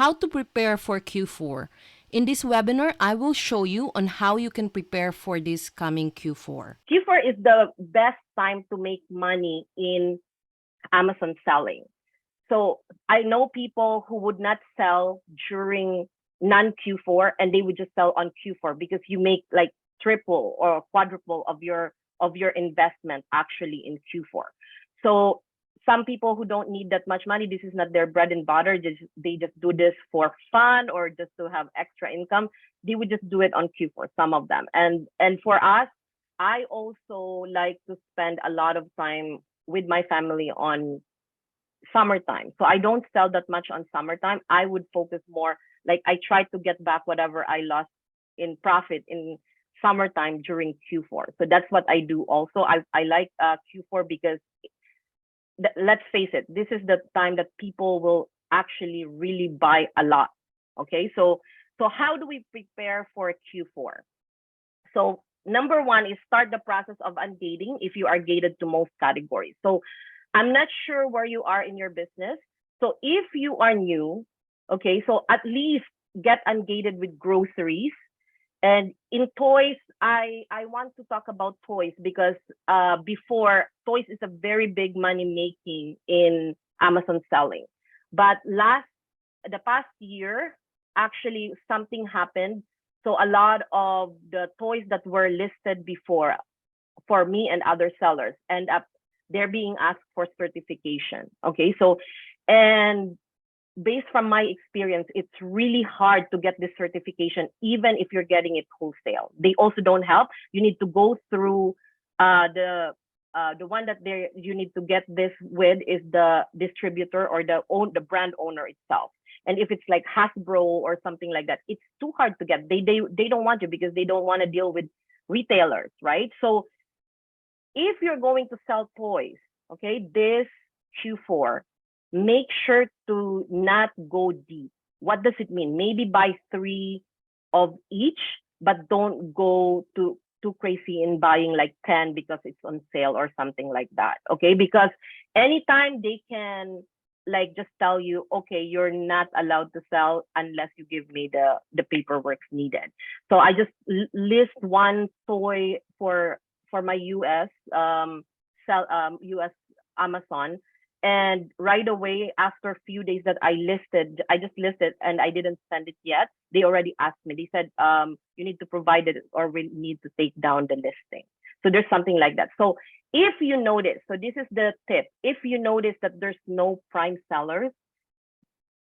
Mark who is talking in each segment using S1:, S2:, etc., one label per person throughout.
S1: how to prepare for Q4. In this webinar, I will show you on how you can prepare for this coming Q4.
S2: Q4 is the best time to make money in Amazon selling. So I know people who would not sell during non-Q4 and they would just sell on Q4 because you make like triple or quadruple of your investment actually in Q4. So some people who don't need that much money, this is not their bread and butter, they just do this for fun or just to have extra income, they would just do it on Q4, some of them. And for us, I also like to spend a lot of time with my family on summertime. So I don't sell that much on summertime. I would focus more, like I try to get back whatever I lost in profit in summertime during Q4. So that's what I do also. I like Q4 because let's face it, this is the time that people will actually really buy a lot. Okay, so how do we prepare for Q4? So number one is start the process of ungating if you are gated to most categories. So I'm not sure where you are in your business. So if you are new, okay, so at least get ungated with groceries. And in toys, I want to talk about toys because before, toys is a very big money making in Amazon selling. But the past year, actually something happened. So a lot of the toys that were listed before for me and other sellers end up, they're being asked for certification. Okay, so, and based from my experience, it's really hard to get this certification, even if you're getting it wholesale. They also don't help. You need to go through the one that you need to get this with is the distributor or the brand owner itself. And if it's like Hasbro or something like that, it's too hard to get. They don't want you because they don't want to deal with retailers, right? So if you're going to sell toys, okay, this Q4, make sure to not go deep. What does it mean? Maybe buy 3 of each, but don't go too crazy in buying like 10 because it's on sale or something like that. Okay, because anytime they can like just tell you, okay, you're not allowed to sell unless you give me the paperwork needed. So I just list one toy for my US US Amazon. And right away, after a few days that I just listed and I didn't send it yet, they already asked me. They said, you need to provide it or we need to take down the listing. So there's something like that. So if you notice, so this is the tip. If you notice that there's no prime sellers,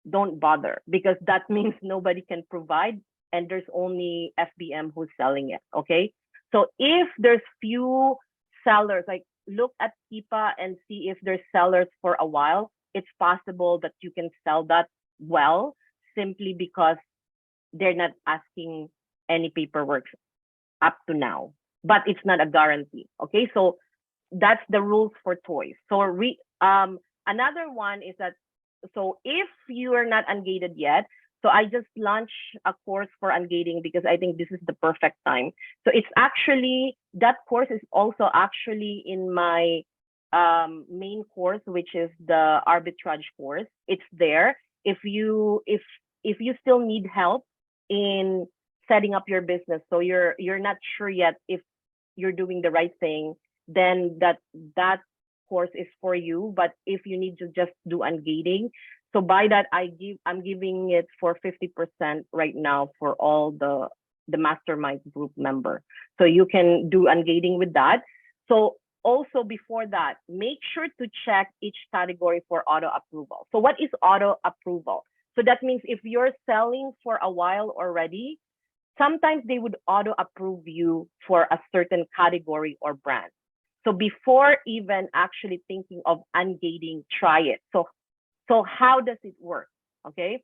S2: don't bother because that means nobody can provide and there's only FBM who's selling it, okay? So if there's few sellers, like look at Kipa and see if there's sellers for a while, it's possible that you can sell that well simply because they're not asking any paperwork up to now, but it's not a guarantee. Okay, so that's the rules for toys. So another one is that, so if you are not ungated yet, so I just launched a course for ungating because I think this is the perfect time. So it's actually, that course is also actually in my main course, which is the arbitrage course. It's there. If you still need help in setting up your business, so you're not sure yet if you're doing the right thing, then that course is for you. But if you need to just do ungating, so by that, I'm giving it for 50% right now for all the mastermind group member. So you can do ungating with that. So also before that, make sure to check each category for auto approval. So what is auto approval? So that means if you're selling for a while already, sometimes they would auto approve you for a certain category or brand. So before even actually thinking of ungating, try it. So how does it work? Okay,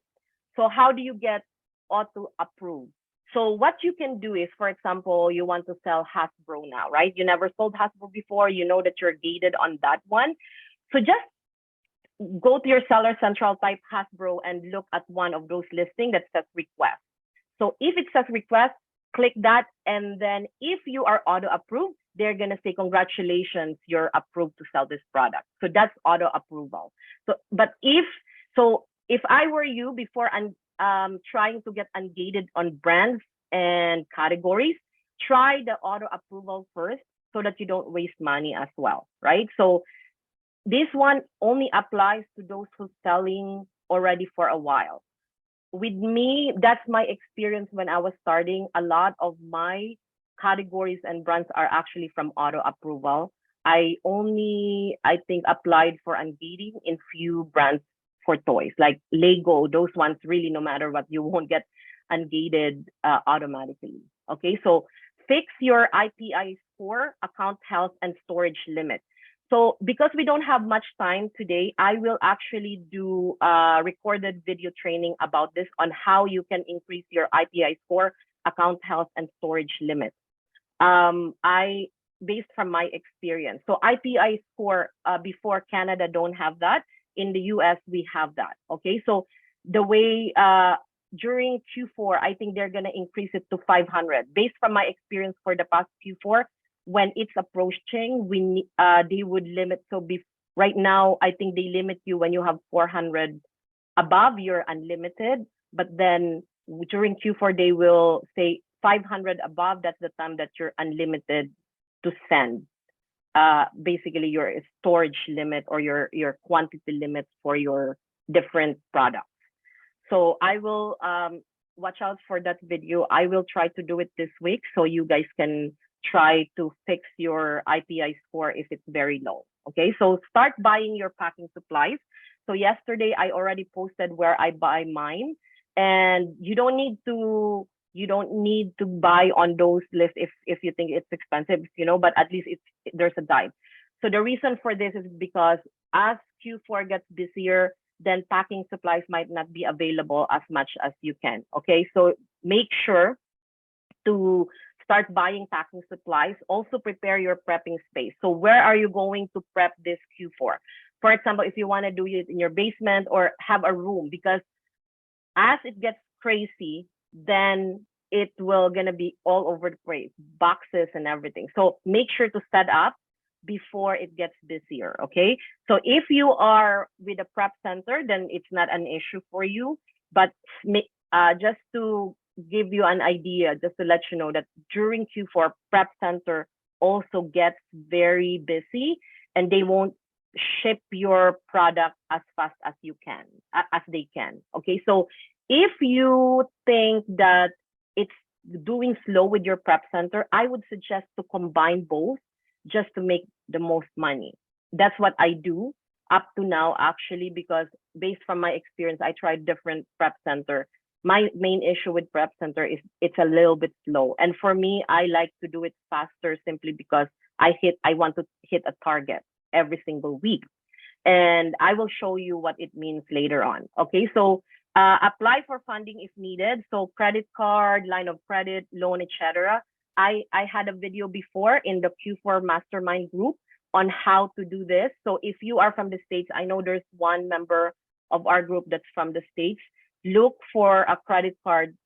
S2: so how do you get auto approved? So what you can do is, for example, you want to sell Hasbro now, right? You never sold Hasbro before. You know that you're gated on that one. So just go to your Seller Central, type Hasbro, and look at one of those listings that says request. So if it says request, click that. And then if you are auto approved, they're going to say, congratulations, you're approved to sell this product. So that's auto approval. So, but if I were you, before trying to get ungated on brands and categories, try the auto approval first so that you don't waste money as well, right? So this one only applies to those who's selling already for a while. With me, that's my experience when I was starting. A lot of my categories and brands are actually from auto approval. I only, I think, applied for ungating in few brands for toys, like Lego. Those ones really, no matter what, you won't get ungated automatically. Okay, so fix your IPI score, account health, and storage limit. So because we don't have much time today, I will actually do a recorded video training about this on how you can increase your IPI score, account health, and storage limit. I based from my experience. So IPI score before Canada don't have that. In the US, we have that. Okay, so the way during Q4, I think they're gonna increase it to 500. Based from my experience for the past Q4, when it's approaching, they would limit. So right now, I think they limit you when you have 400 above, you're unlimited. But then during Q4, they will say 500 above. That's the time that you're unlimited to send. Basically, your storage limit or your quantity limits for your different products. So I will watch out for that video. I will try to do it this week so you guys can try to fix your IPI score if it's very low. Okay, so start buying your packing supplies. So yesterday I already posted where I buy mine, and you don't need to buy on those lists if you think it's expensive, but at least there's a guide. So the reason for this is because as Q4 gets busier, then packing supplies might not be available as much as you can. Okay, so make sure to start buying packing supplies. Also prepare your prepping space. So where are you going to prep this Q4? For example, if you want to do it in your basement or have a room, because as it gets crazy, then it will gonna be all over the place, boxes and everything. So make sure to set up before it gets busier. Okay. So if you are with a prep center, then it's not an issue for you. But just to give you an idea, just to let you know that during Q4, prep center also gets very busy, and they won't ship your product as fast as they can. Okay, so if you think that it's doing slow with your prep center, I would suggest to combine both just to make the most money. That's what I do up to now, actually, because based from my experience, I tried different prep center. My main issue with prep center is it's a little bit slow. And for me, I like to do it faster simply because I want to hit a target every single week. And I will show you what it means later on. Okay, so apply for funding if needed. So credit card, line of credit, loan, etc. I had a video before in the Q4 mastermind group on how to do this. So if you are from the States, I know there's one member of our group that's from the States. Look for a credit card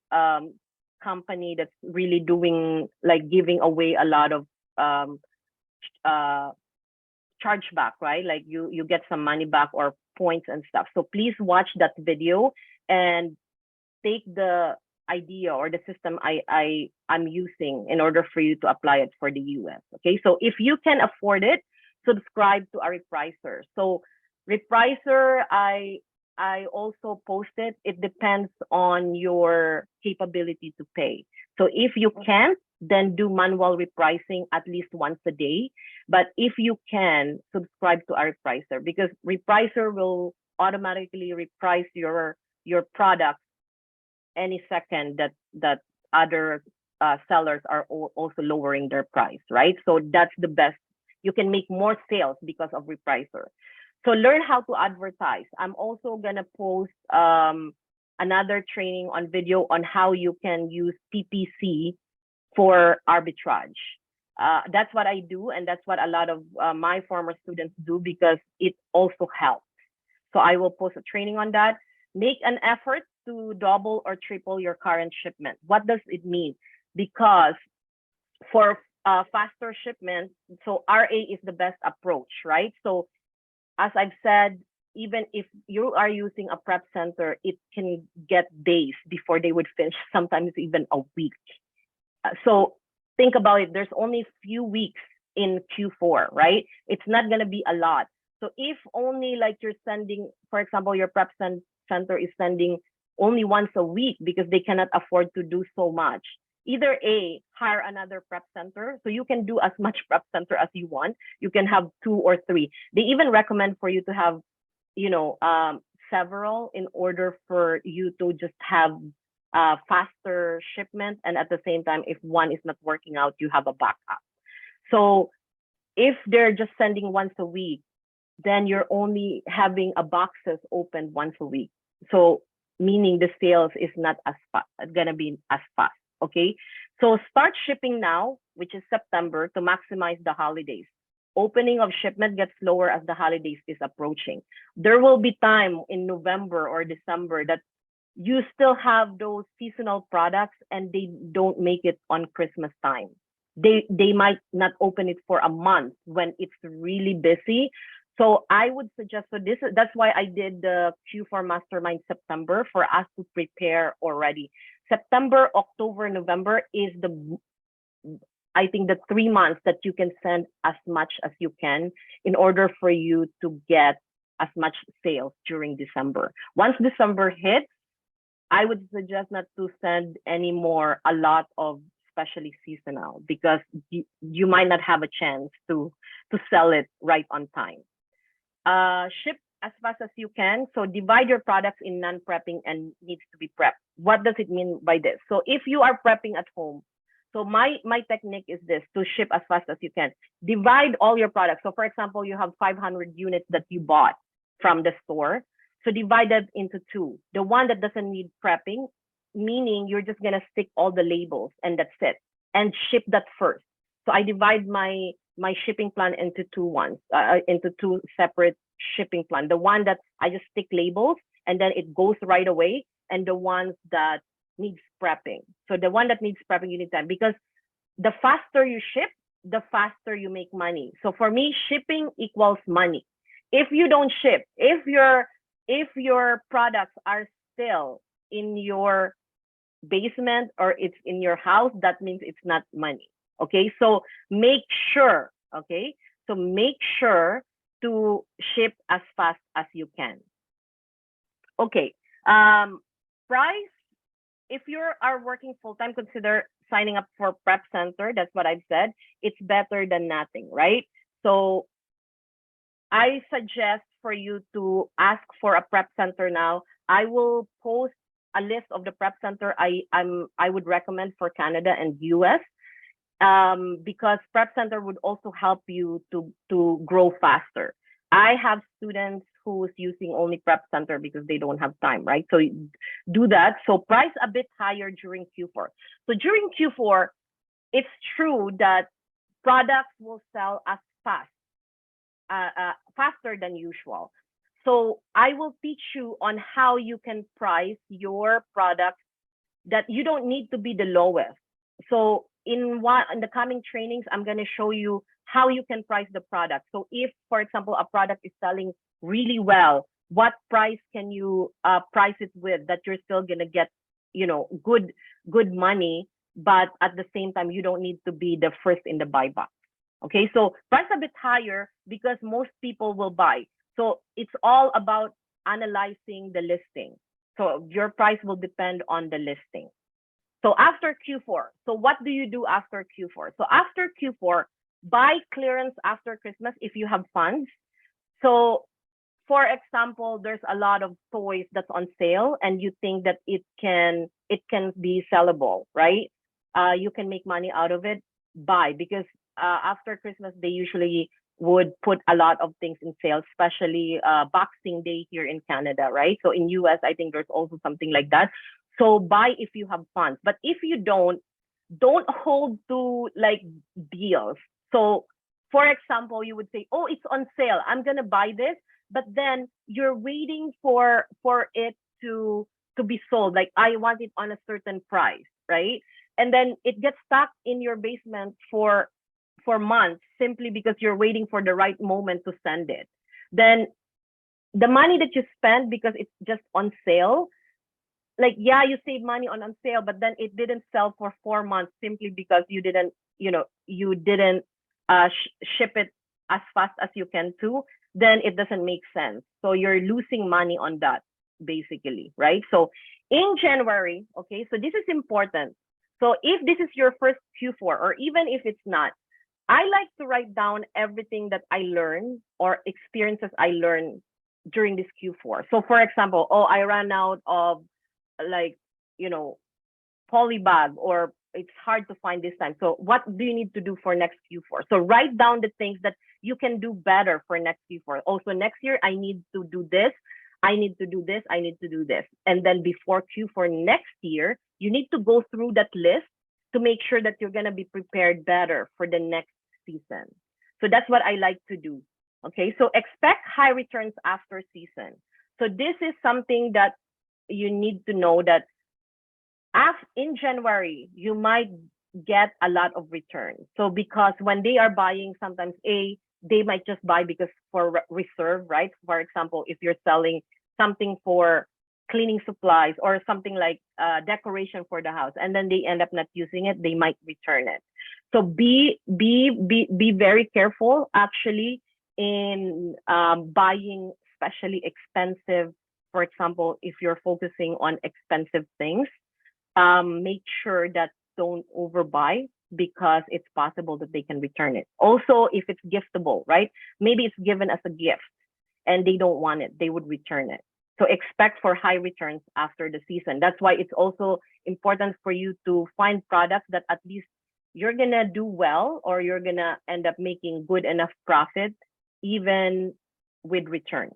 S2: company that's really doing, like, giving away a lot of chargeback, right? Like you get some money back or points and stuff. So please watch that video and take the idea or the system I'm using in order for you to apply it for the US. Okay, so if you can afford it, subscribe to a repricer. So repricer, I also post it. It depends on your capability to pay. So if you can't, then do manual repricing at least once a day. But if you can, subscribe to a repricer, because repricer will automatically reprice your product any second that other sellers are also lowering their price, right? So that's the best. You can make more sales because of repricer. So learn how to advertise. I'm also gonna post another training on video on how you can use PPC for arbitrage. That's what I do, and that's what a lot of my former students do, because it also helps. So I will post a training on that. Make an effort to double or triple your current shipment. What does it mean? Because for faster shipment, so RA is the best approach, right? So as I've said, even if you are using a prep center, it can get days before they would finish, sometimes even a week. So think about it. There's only a few weeks in Q4, right? It's not going to be a lot. So if only like you're sending, for example, your prep center is sending only once a week because they cannot afford to do so much. Either A, hire another prep center so you can do as much prep center as you want. You can have 2 or 3. They even recommend for you to have, you know, several in order for you to just have faster shipment. And at the same time, if one is not working out, you have a backup. So if they're just sending once a week, then you're only having a boxes open once a week. So meaning the sales is not as gonna be as fast. Okay. So start shipping now, which is September, to maximize the holidays. Opening of shipment gets slower as the holidays is approaching. There will be time in November or December that you still have those seasonal products and they don't make it on Christmas time. They might not open it for a month when it's really busy. So I would suggest, so that's why I did the Q4 Mastermind September, for us to prepare already. September, October, November is I think the 3 months that you can send as much as you can in order for you to get as much sales during December. Once December hits, I would suggest not to send anymore a lot of especially seasonal, because you might not have a chance to sell it right on time. Ship as fast as you can. So divide your products in non-prepping and needs to be prepped. What does it mean by this? So if you are prepping at home, so my technique is this: to ship as fast as you can. Divide all your products. So for example, you have 500 units that you bought from the store. So divide that into 2. The one that doesn't need prepping, meaning you're just gonna stick all the labels and that's it, and ship that first. So I divide my shipping plan into into 2 separate shipping plan. The one that I just stick labels and then it goes right away, and the ones that needs prepping. So the one that needs prepping, you need time, because the faster you ship, the faster you make money. So for me, shipping equals money. If you don't ship, if your products are still in your basement or it's in your house, that means it's not money. Okay, so make sure, okay, so make sure to ship as fast as you can. Okay, price, if you are working full-time, consider signing up for prep center. That's what I've said. It's better than nothing, right? So I suggest for you to ask for a prep center now. I will post a list of the prep center I would recommend for Canada and US, because prep center would also help you to grow faster. I have students who's using only prep center because they don't have time, right? So do that. So price a bit higher during Q4. So during Q4, it's true that products will sell as faster than usual. So I will teach you on how you can price your products that you don't need to be the lowest. So in the coming trainings, I'm going to show you how you can price the product. So if, for example, a product is selling really well, what price can you price it with that you're still going to get, good money, but at the same time, you don't need to be the first in the buy box. Okay, so price a bit higher because most people will buy. So it's all about analyzing the listing. So your price will depend on the listing. So after Q4, so what do you do after Q4? So after Q4, buy clearance after Christmas if you have funds. So for example, there's a lot of toys that's on sale and you think that it can be sellable, right? You can make money out of it, buy, because after Christmas, they usually would put a lot of things in sale, especially Boxing Day here in Canada, right? So in US, I think there's also something like that. So buy if you have funds. But if you don't hold to like deals. So for example, you would say, oh, it's on sale, I'm gonna buy this, but then you're waiting for it to be sold. Like, I want it on a certain price, right? And then it gets stuck in your basement for months simply because you're waiting for the right moment to send it. Then the money that you spend because it's just on sale, like, yeah, you save money on sale, but then it didn't sell for 4 months simply because you didn't, you didn't ship it as fast as you can too, then it doesn't make sense. So you're losing money on that, basically, right? So in January, okay, so this is important. So if this is your first Q4, or even if it's not, I like to write down everything that I learned or experiences I learned during this Q4. So for example, oh, I ran out of, like, you know, polybag, or it's hard to find this time. So what do you need to do for next Q4? So write down the things that you can do better for next Q4. Also next year, I need to do this. I need to do this. I need to do this. And then before Q4 next year, you need to go through that list to make sure that you're going to be prepared better for the next season. So that's what I like to do. Okay. So expect high returns after season. So this is something that you need to know, that in January, you might get a lot of returns. So because when they are buying, sometimes they might just buy because for reserve, right? For example, if you're selling something for cleaning supplies or something like decoration for the house, and then they end up not using it, they might return it. So be very careful actually in buying, especially expensive. For example, if you're focusing on expensive things, make sure that don't overbuy, because it's possible that they can return it. Also, if it's giftable, right? Maybe it's given as a gift and they don't want it, they would return it. So expect for high returns after the season. That's why it's also important for you to find products that at least you're gonna do well, or you're gonna end up making good enough profit even with return.